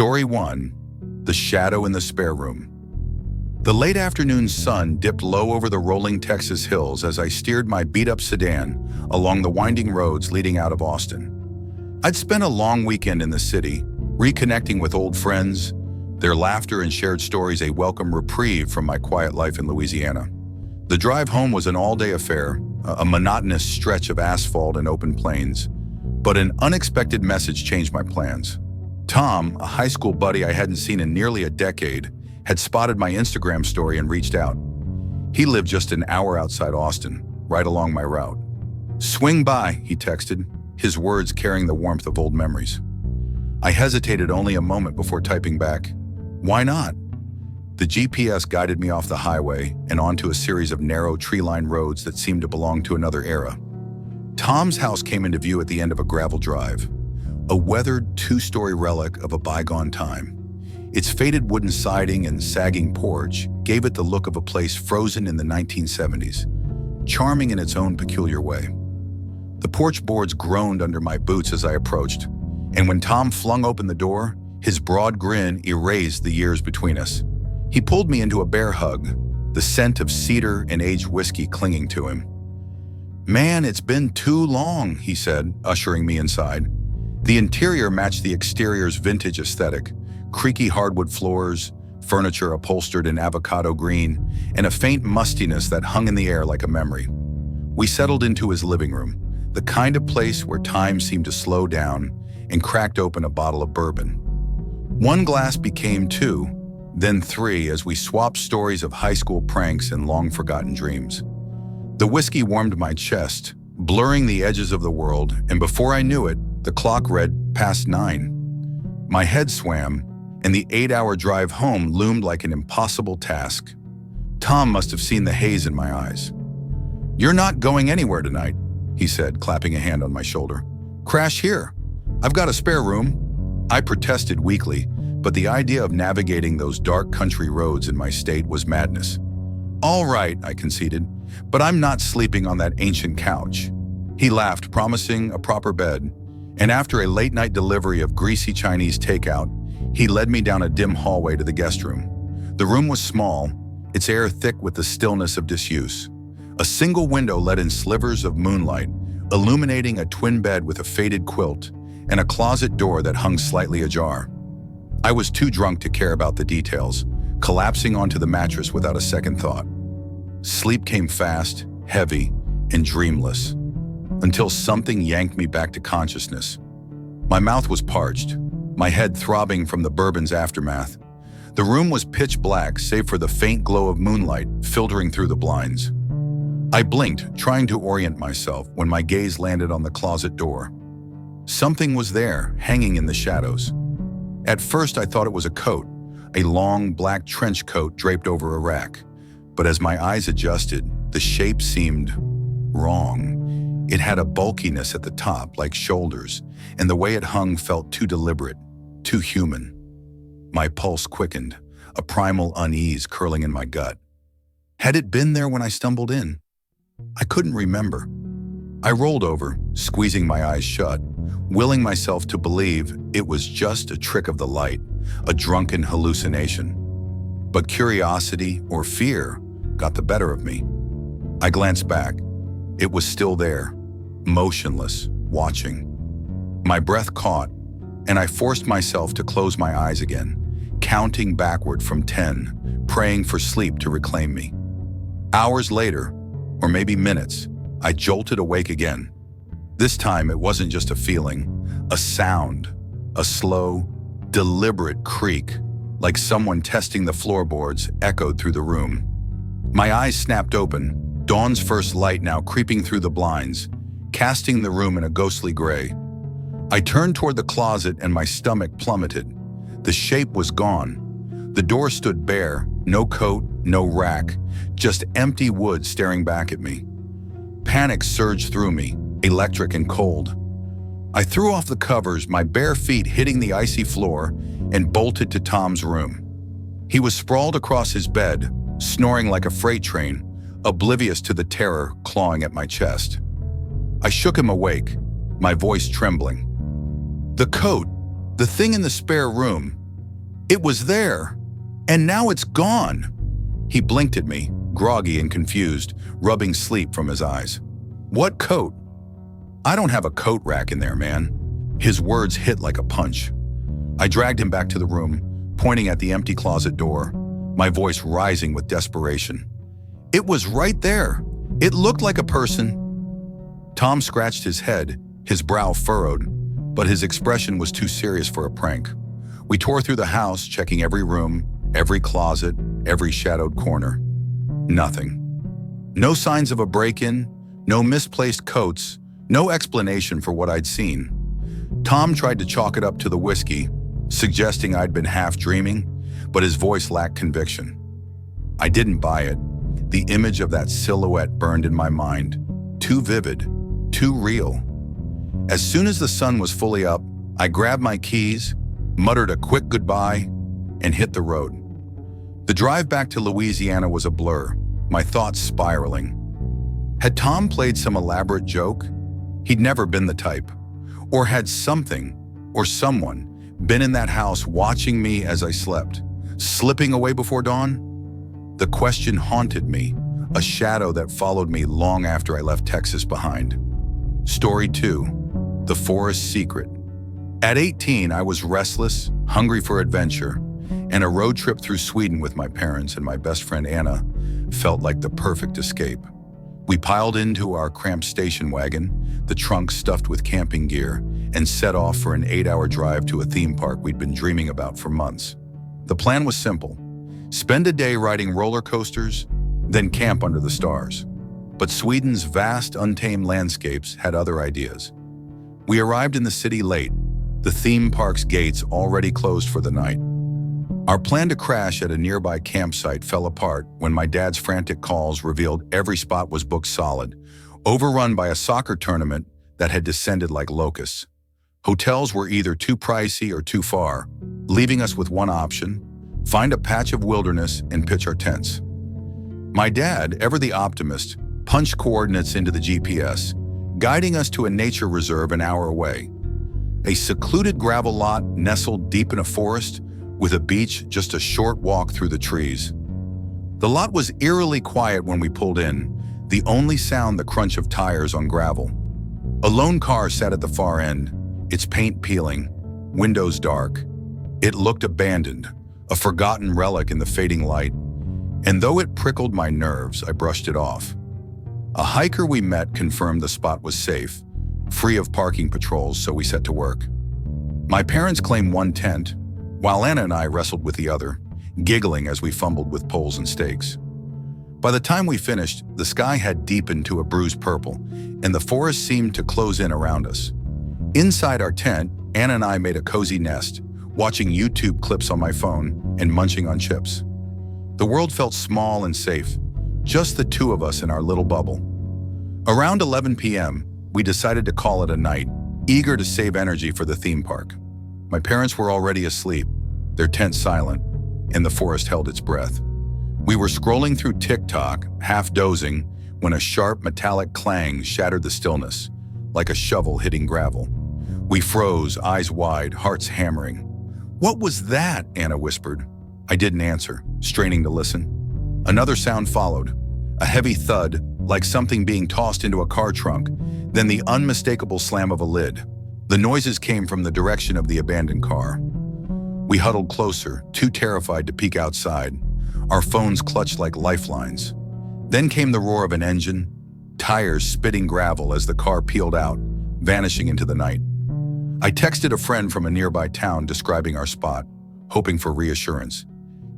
Story 1. The Shadow in the Spare Room. The late afternoon sun dipped low over the rolling Texas hills as I steered my beat-up sedan along the winding roads leading out of Austin. I'd spent a long weekend in the city, reconnecting with old friends, their laughter and shared stories a welcome reprieve from my quiet life in Louisiana. The drive home was an all-day affair, a monotonous stretch of asphalt and open plains, but an unexpected message changed my plans. Tom, a high school buddy I hadn't seen in nearly a decade, had spotted my Instagram story and reached out. He lived just an hour outside Austin, right along my route. "Swing by," he texted, his words carrying the warmth of old memories. I hesitated only a moment before typing back, "Why not?" The GPS guided me off the highway and onto a series of narrow tree-lined roads that seemed to belong to another era. Tom's house came into view at the end of a gravel drive, a weathered two-story relic of a bygone time. Its faded wooden siding and sagging porch gave it the look of a place frozen in the 1970s, charming in its own peculiar way. The porch boards groaned under my boots as I approached, and when Tom flung open the door, his broad grin erased the years between us. He pulled me into a bear hug, the scent of cedar and aged whiskey clinging to him. "Man, it's been too long," he said, ushering me inside. The interior matched the exterior's vintage aesthetic, creaky hardwood floors, furniture upholstered in avocado green, and a faint mustiness that hung in the air like a memory. We settled into his living room, the kind of place where time seemed to slow down, and cracked open a bottle of bourbon. One glass became two, then three as we swapped stories of high school pranks and long-forgotten dreams. The whiskey warmed my chest, blurring the edges of the world, and before I knew it, the clock read past 9. My head swam, and the 8-hour drive home loomed like an impossible task. Tom must have seen the haze in my eyes. "You're not going anywhere tonight," he said, clapping a hand on my shoulder. "Crash here. I've got a spare room." I protested weakly, but the idea of navigating those dark country roads in my state was madness. "All right," I conceded, "but I'm not sleeping on that ancient couch." He laughed, promising a proper bed, and after a late-night delivery of greasy Chinese takeout, he led me down a dim hallway to the guest room. The room was small, its air thick with the stillness of disuse. A single window let in slivers of moonlight, illuminating a twin bed with a faded quilt and a closet door that hung slightly ajar. I was too drunk to care about the details, collapsing onto the mattress without a second thought. Sleep came fast, heavy, and dreamless, until something yanked me back to consciousness. My mouth was parched, my head throbbing from the bourbon's aftermath. The room was pitch black, save for the faint glow of moonlight filtering through the blinds. I blinked, trying to orient myself, when my gaze landed on the closet door. Something was there, hanging in the shadows. At first, I thought it was a coat, a long black trench coat draped over a rack. But as my eyes adjusted, the shape seemed wrong. It had a bulkiness at the top, like shoulders, and the way it hung felt too deliberate, too human. My pulse quickened, a primal unease curling in my gut. Had it been there when I stumbled in? I couldn't remember. I rolled over, squeezing my eyes shut, willing myself to believe it was just a trick of the light, a drunken hallucination. But curiosity or fear got the better of me. I glanced back. It was still there, motionless, watching. My breath caught, and I forced myself to close my eyes again, counting backward from 10, praying for sleep to reclaim me. Hours later, or maybe minutes, I jolted awake again. This time it wasn't just a feeling, a sound, a slow, deliberate creak, like someone testing the floorboards, echoed through the room. My eyes snapped open, dawn's first light now creeping through the blinds, casting the room in a ghostly gray. I turned toward the closet and my stomach plummeted. The shape was gone. The door stood bare, no coat, no rack, just empty wood staring back at me. Panic surged through me, electric and cold. I threw off the covers, my bare feet hitting the icy floor, and bolted to Tom's room. He was sprawled across his bed, snoring like a freight train, oblivious to the terror clawing at my chest. I shook him awake, my voice trembling. "The coat, the thing in the spare room, It was there, and now it's gone. He blinked at me, groggy and confused, rubbing sleep from his eyes. What coat? I don't have a coat rack in there, man. His words hit like a punch. I dragged him back to the room, pointing at the empty closet door, my voice rising with desperation. It was right there. It looked like a person. Tom scratched his head, his brow furrowed, but his expression was too serious for a prank. We tore through the house, checking every room, every closet, every shadowed corner. Nothing. No signs of a break-in, no misplaced coats, no explanation for what I'd seen. Tom tried to chalk it up to the whiskey, suggesting I'd been half dreaming, but his voice lacked conviction. I didn't buy it. The image of that silhouette burned in my mind. Too vivid, too real. As soon as the sun was fully up, I grabbed my keys, muttered a quick goodbye, and hit the road. The drive back to Louisiana was a blur, my thoughts spiraling. Had Tom played some elaborate joke? He'd never been the type. Or had something, or someone, been in that house watching me as I slept, slipping away before dawn? The question haunted me, a shadow that followed me long after I left Texas behind. Story 2, The Forest Secret. At 18, I was restless, hungry for adventure, and a road trip through Sweden with my parents and my best friend Anna felt like the perfect escape. We piled into our cramped station wagon, the trunk stuffed with camping gear, and set off for an 8-hour drive to a theme park we'd been dreaming about for months. The plan was simple: spend a day riding roller coasters, then camp under the stars. But Sweden's vast, untamed landscapes had other ideas. We arrived in the city late, the theme park's gates already closed for the night. Our plan to crash at a nearby campsite fell apart when my dad's frantic calls revealed every spot was booked solid, overrun by a soccer tournament that had descended like locusts. Hotels were either too pricey or too far, leaving us with one option: find a patch of wilderness and pitch our tents. My dad, ever the optimist, punched coordinates into the GPS, guiding us to a nature reserve an hour away. A secluded gravel lot nestled deep in a forest, with a beach just a short walk through the trees. The lot was eerily quiet when we pulled in, the only sound the crunch of tires on gravel. A lone car sat at the far end, its paint peeling, windows dark. It looked abandoned, a forgotten relic in the fading light, and though it prickled my nerves, I brushed it off. A hiker we met confirmed the spot was safe, free of parking patrols, so we set to work. My parents claimed one tent, while Anna and I wrestled with the other, giggling as we fumbled with poles and stakes. By the time we finished, the sky had deepened to a bruised purple, and the forest seemed to close in around us. Inside our tent, Anna and I made a cozy nest, watching YouTube clips on my phone and munching on chips. The world felt small and safe, just the two of us in our little bubble. Around 11 p.m., we decided to call it a night, eager to save energy for the theme park. My parents were already asleep, their tent silent, and the forest held its breath. We were scrolling through TikTok, half dozing, when a sharp metallic clang shattered the stillness, like a shovel hitting gravel. We froze, eyes wide, hearts hammering. "What was that?" Anna whispered. I didn't answer, straining to listen. Another sound followed, a heavy thud, like something being tossed into a car trunk, then the unmistakable slam of a lid. The noises came from the direction of the abandoned car. We huddled closer, too terrified to peek outside, our phones clutched like lifelines. Then came the roar of an engine, tires spitting gravel as the car peeled out, vanishing into the night. I texted a friend from a nearby town describing our spot, hoping for reassurance.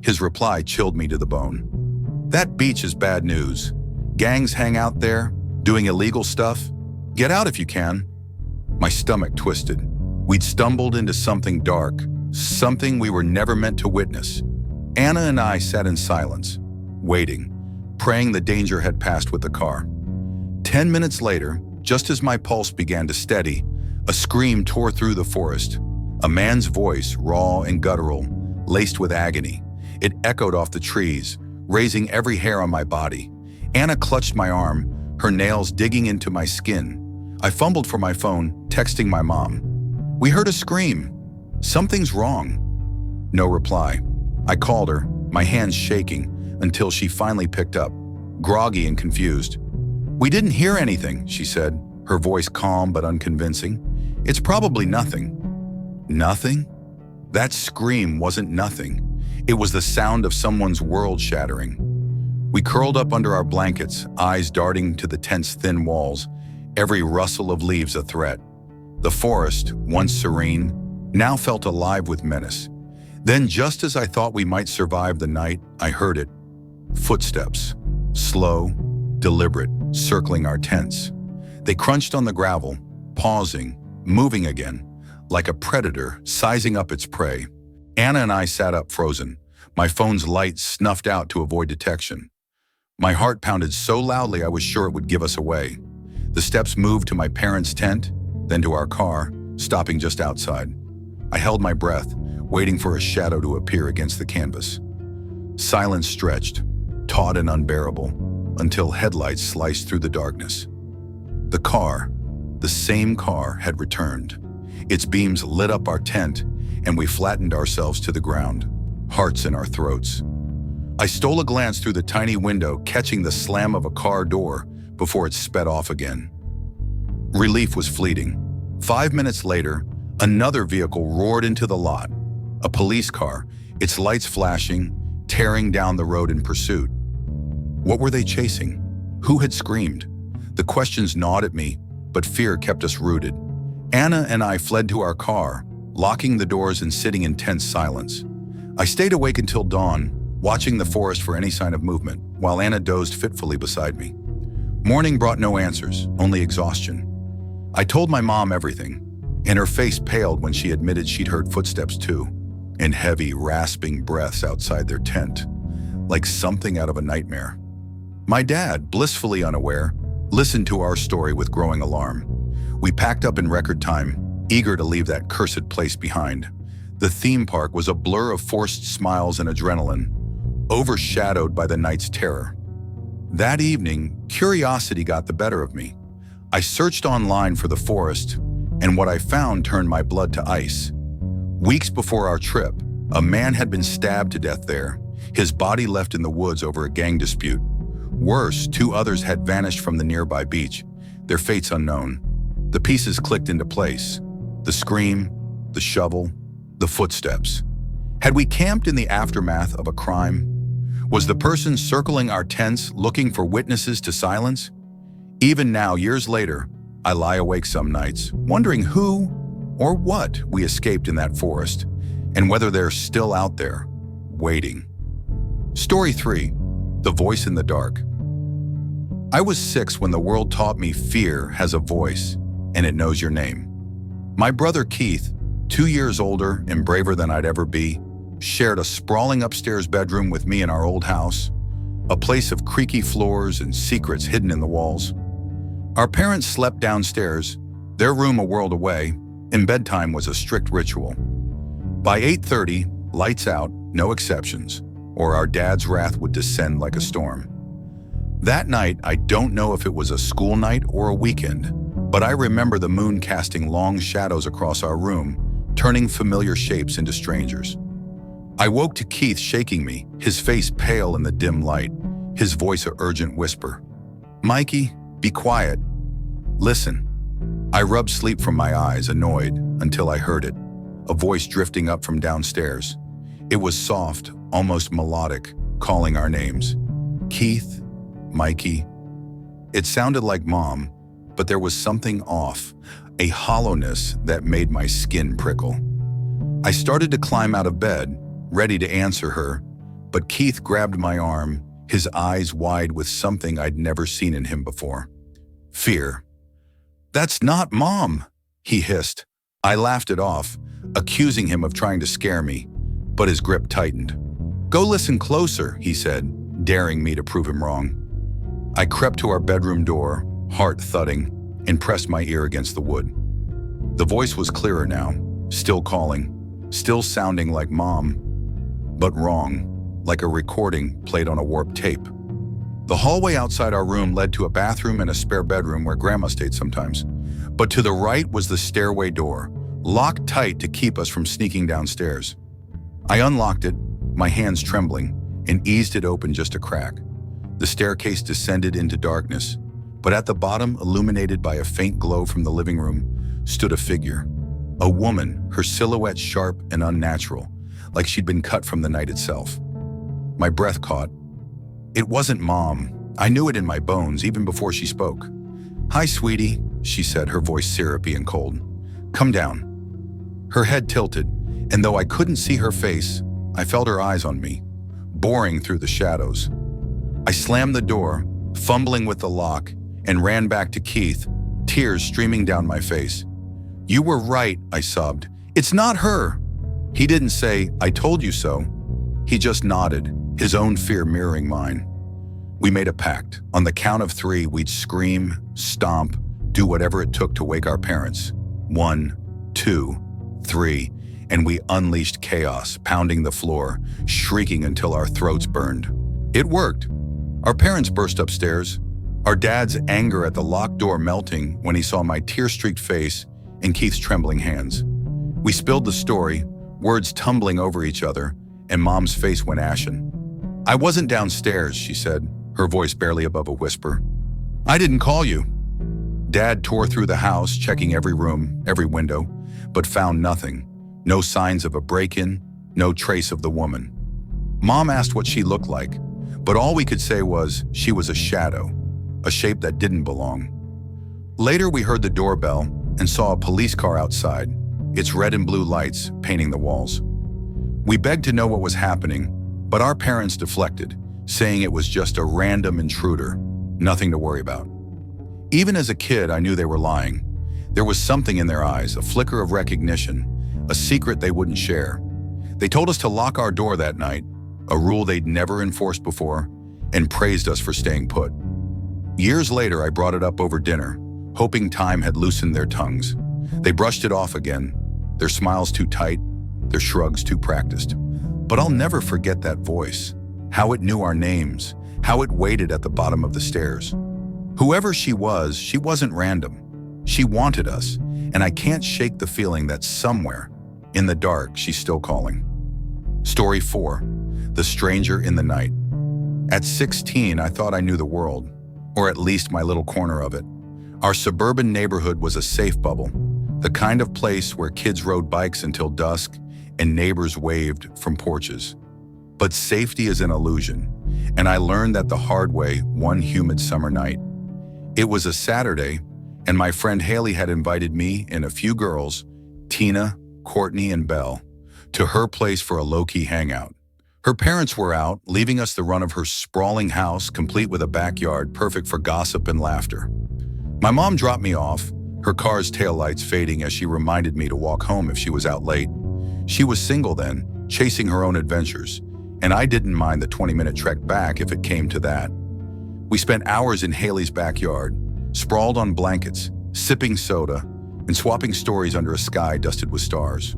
His reply chilled me to the bone. "That beach is bad news. Gangs hang out there, doing illegal stuff. Get out if you can." My stomach twisted. We'd stumbled into something dark, something we were never meant to witness. Anna and I sat in silence, waiting, praying the danger had passed with the car. 10 minutes later, just as my pulse began to steady, a scream tore through the forest. A man's voice, raw and guttural, laced with agony. It echoed off the trees, raising every hair on my body. Anna clutched my arm, her nails digging into my skin. I fumbled for my phone, texting my mom. "We heard a scream. Something's wrong." No reply. I called her, my hands shaking, until she finally picked up, groggy and confused. "We didn't hear anything," she said, her voice calm but unconvincing. "It's probably nothing." Nothing? That scream wasn't nothing. It was the sound of someone's world shattering. We curled up under our blankets, eyes darting to the tent's thin walls, every rustle of leaves a threat. The forest, once serene, now felt alive with menace. Then, just as I thought we might survive the night, I heard it. Footsteps, slow, deliberate, circling our tents. They crunched on the gravel, pausing, moving again, like a predator sizing up its prey. Anna and I sat up frozen, my phone's light snuffed out to avoid detection. My heart pounded so loudly I was sure it would give us away. The steps moved to my parents' tent, then to our car, stopping just outside. I held my breath, waiting for a shadow to appear against the canvas. Silence stretched, taut and unbearable, until headlights sliced through the darkness. The car, the same car, had returned. Its beams lit up our tent, and we flattened ourselves to the ground, hearts in our throats. I stole a glance through the tiny window, catching the slam of a car door before it sped off again. Relief was fleeting. 5 minutes later, another vehicle roared into the lot. A police car, its lights flashing, tearing down the road in pursuit. What were they chasing? Who had screamed? The questions gnawed at me, but fear kept us rooted. Anna and I fled to our car, locking the doors and sitting in tense silence. I stayed awake until dawn, watching the forest for any sign of movement, while Anna dozed fitfully beside me. Morning brought no answers, only exhaustion. I told my mom everything, and her face paled when she admitted she'd heard footsteps too, and heavy, rasping breaths outside their tent, like something out of a nightmare. My dad, blissfully unaware, listened to our story with growing alarm. We packed up in record time, eager to leave that cursed place behind. The theme park was a blur of forced smiles and adrenaline, overshadowed by the night's terror. That evening, curiosity got the better of me. I searched online for the forest, and what I found turned my blood to ice. Weeks before our trip, a man had been stabbed to death there, his body left in the woods over a gang dispute. Worse, 2 others had vanished from the nearby beach, their fates unknown. The pieces clicked into place. The scream, the shovel, the footsteps. Had we camped in the aftermath of a crime? Was the person circling our tents looking for witnesses to silence? Even now, years later, I lie awake some nights, wondering who or what we escaped in that forest, and whether they're still out there, waiting. Story 3, The Voice in the Dark. I was 6 when the world taught me fear has a voice, and it knows your name. My brother Keith, 2 years older and braver than I'd ever be, shared a sprawling upstairs bedroom with me in our old house, a place of creaky floors and secrets hidden in the walls. Our parents slept downstairs, their room a world away, and bedtime was a strict ritual. By 8:30, lights out, no exceptions, or our dad's wrath would descend like a storm. That night, I don't know if it was a school night or a weekend, but I remember the moon casting long shadows across our room, turning familiar shapes into strangers. I woke to Keith shaking me, his face pale in the dim light, his voice an urgent whisper. "Mikey, be quiet. Listen." I rubbed sleep from my eyes, annoyed, until I heard it, a voice drifting up from downstairs. It was soft, almost melodic, calling our names. Keith, Mikey. It sounded like Mom, but there was something off, a hollowness that made my skin prickle. I started to climb out of bed, ready to answer her, but Keith grabbed my arm, his eyes wide with something I'd never seen in him before. Fear. "That's not Mom," he hissed. I laughed it off, accusing him of trying to scare me, but his grip tightened. "Go listen closer," he said, daring me to prove him wrong. I crept to our bedroom door, heart thudding, and pressed my ear against the wood. The voice was clearer now, still calling, still sounding like Mom, but wrong, like a recording played on a warped tape. The hallway outside our room led to a bathroom and a spare bedroom where Grandma stayed sometimes. But to the right was the stairway door, locked tight to keep us from sneaking downstairs. I unlocked it, my hands trembling, and eased it open just a crack. The staircase descended into darkness, but at the bottom, illuminated by a faint glow from the living room, stood a figure. A woman, her silhouette sharp and unnatural, like she'd been cut from the night itself. My breath caught. It wasn't Mom. I knew it in my bones, even before she spoke. "Hi, sweetie," she said, her voice syrupy and cold. "Come down." Her head tilted, and though I couldn't see her face, I felt her eyes on me, boring through the shadows. I slammed the door, fumbling with the lock, and ran back to Keith, tears streaming down my face. "You were right," I sobbed. "It's not her." He didn't say, "I told you so." He just nodded, his own fear mirroring mine. We made a pact. On the count of 3, we'd scream, stomp, do whatever it took to wake our parents. 1, 2, 3, and we unleashed chaos, pounding the floor, shrieking until our throats burned. It worked. Our parents burst upstairs, our dad's anger at the locked door melting when he saw my tear-streaked face and Keith's trembling hands. We spilled the story, words tumbling over each other, and Mom's face went ashen. "I wasn't downstairs," she said, her voice barely above a whisper. "I didn't call you." Dad tore through the house, checking every room, every window, but found nothing. No signs of a break-in, no trace of the woman. Mom asked what she looked like, but all we could say was she was a shadow, a shape that didn't belong. Later, we heard the doorbell and saw a police car outside, its red and blue lights painting the walls. We begged to know what was happening, but our parents deflected, saying it was just a random intruder, nothing to worry about. Even as a kid, I knew they were lying. There was something in their eyes, a flicker of recognition, a secret they wouldn't share. They told us to lock our door that night, a rule they'd never enforced before, and praised us for staying put. Years later, I brought it up over dinner, hoping time had loosened their tongues. They brushed it off again, their smiles too tight, their shrugs too practiced. But I'll never forget that voice, how it knew our names, how it waited at the bottom of the stairs. Whoever she wasn't random. She wanted us, and I can't shake the feeling that somewhere, in the dark, she's still calling. Story 4, The Stranger in the Night. At 16, I thought I knew the world, or at least my little corner of it. Our suburban neighborhood was a safe bubble, the kind of place where kids rode bikes until dusk and neighbors waved from porches. But safety is an illusion, and I learned that the hard way one humid summer night. It was a Saturday, and my friend Haley had invited me and a few girls, Tina, Courtney, and Belle, to her place for a low-key hangout. Her parents were out, leaving us the run of her sprawling house, complete with a backyard perfect for gossip and laughter. My mom dropped me off, her car's taillights fading as she reminded me to walk home if she was out late. She was single then, chasing her own adventures, and I didn't mind the 20-minute trek back if it came to that. We spent hours in Haley's backyard, sprawled on blankets, sipping soda, and swapping stories under a sky dusted with stars.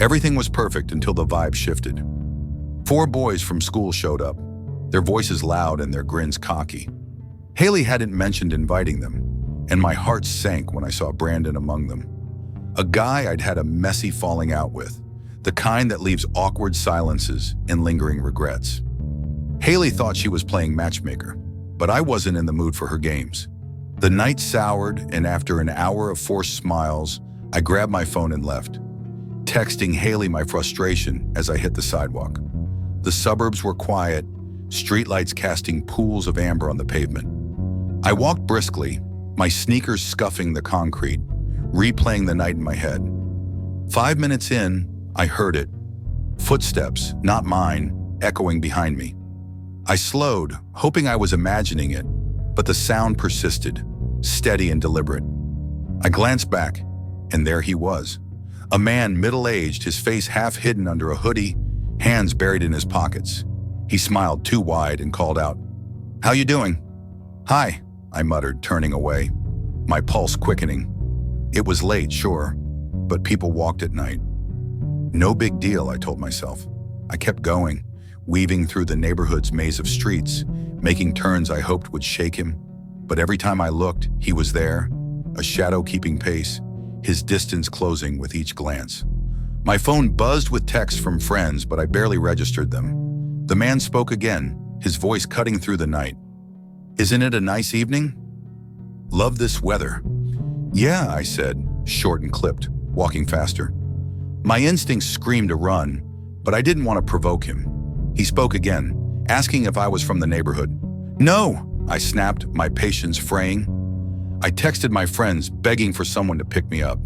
Everything was perfect until the vibe shifted. 4 boys from school showed up, their voices loud and their grins cocky. Haley hadn't mentioned inviting them, and my heart sank when I saw Brandon among them. A guy I'd had a messy falling out with, the kind that leaves awkward silences and lingering regrets. Haley thought she was playing matchmaker, but I wasn't in the mood for her games. The night soured, and after an hour of forced smiles, I grabbed my phone and left, texting Haley my frustration as I hit the sidewalk. The suburbs were quiet, streetlights casting pools of amber on the pavement. I walked briskly, my sneakers scuffing the concrete, replaying the night in my head. 5 minutes in, I heard it. Footsteps, not mine, echoing behind me. I slowed, hoping I was imagining it, but the sound persisted, steady and deliberate. I glanced back, and there he was. A man middle-aged, his face half hidden under a hoodie, hands buried in his pockets. He smiled too wide and called out, "How you doing?" "Hi," I muttered, turning away, my pulse quickening. It was late, sure, but people walked at night. No big deal, I told myself. I kept going, weaving through the neighborhood's maze of streets, making turns I hoped would shake him. But every time I looked, he was there, a shadow keeping pace, his distance closing with each glance. My phone buzzed with texts from friends, but I barely registered them. The man spoke again, his voice cutting through the night. "Isn't it a nice evening? Love this weather." "Yeah," I said, short and clipped, walking faster. My instincts screamed to run, but I didn't want to provoke him. He spoke again, asking if I was from the neighborhood. "No," I snapped, my patience fraying. I texted my friends, begging for someone to pick me up.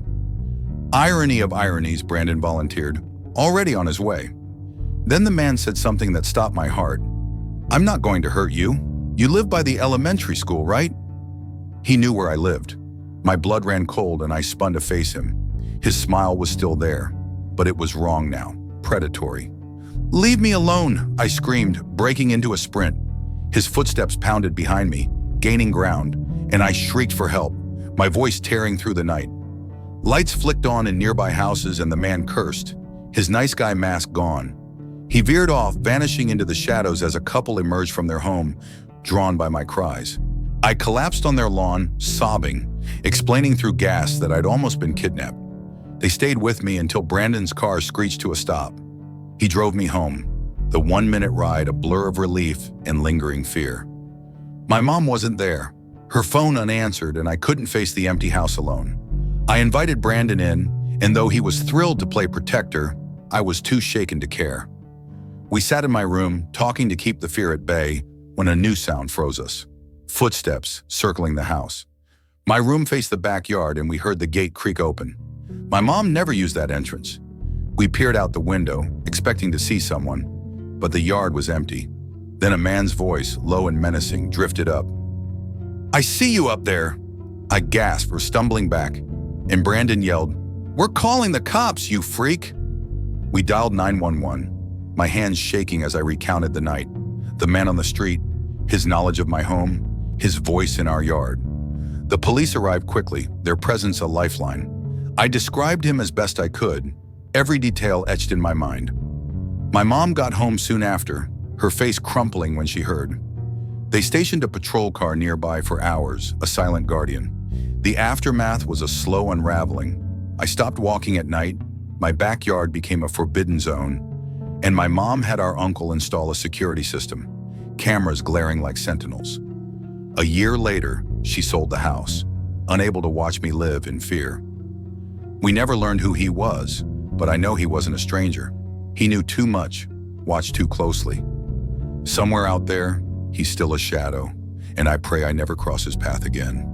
"Irony of ironies," Brandon volunteered, already on his way. Then the man said something that stopped my heart. "I'm not going to hurt you. You live by the elementary school, right?" He knew where I lived. My blood ran cold and I spun to face him. His smile was still there, but it was wrong now, predatory. "Leave me alone," I screamed, breaking into a sprint. His footsteps pounded behind me, gaining ground, and I shrieked for help, my voice tearing through the night. Lights flicked on in nearby houses and the man cursed, his nice guy mask gone. He veered off, vanishing into the shadows as a couple emerged from their home, drawn by my cries. I collapsed on their lawn, sobbing, explaining through gas that I'd almost been kidnapped. They stayed with me until Brandon's car screeched to a stop. He drove me home, the 1-minute ride a blur of relief and lingering fear. My mom wasn't there, her phone unanswered, and I couldn't face the empty house alone. I invited Brandon in, and though he was thrilled to play protector, I was too shaken to care. We sat in my room, talking to keep the fear at bay, when a new sound froze us. Footsteps circling the house. My room faced the backyard and we heard the gate creak open. My mom never used that entrance. We peered out the window, expecting to see someone, but the yard was empty. Then a man's voice, low and menacing, drifted up. "I see you up there!" I gasped, stumbling back, and Brandon yelled, "We're calling the cops, you freak!" We dialed 911, my hands shaking as I recounted the night. The man on the street, his knowledge of my home, his voice in our yard. The police arrived quickly, their presence a lifeline. I described him as best I could, every detail etched in my mind. My mom got home soon after, her face crumpling when she heard. They stationed a patrol car nearby for hours, a silent guardian. The aftermath was a slow unraveling. I stopped walking at night, my backyard became a forbidden zone, and my mom had our uncle install a security system, cameras glaring like sentinels. A year later, she sold the house, unable to watch me live in fear. We never learned who he was, but I know he wasn't a stranger. He knew too much, watched too closely. Somewhere out there, he's still a shadow, and I pray I never cross his path again.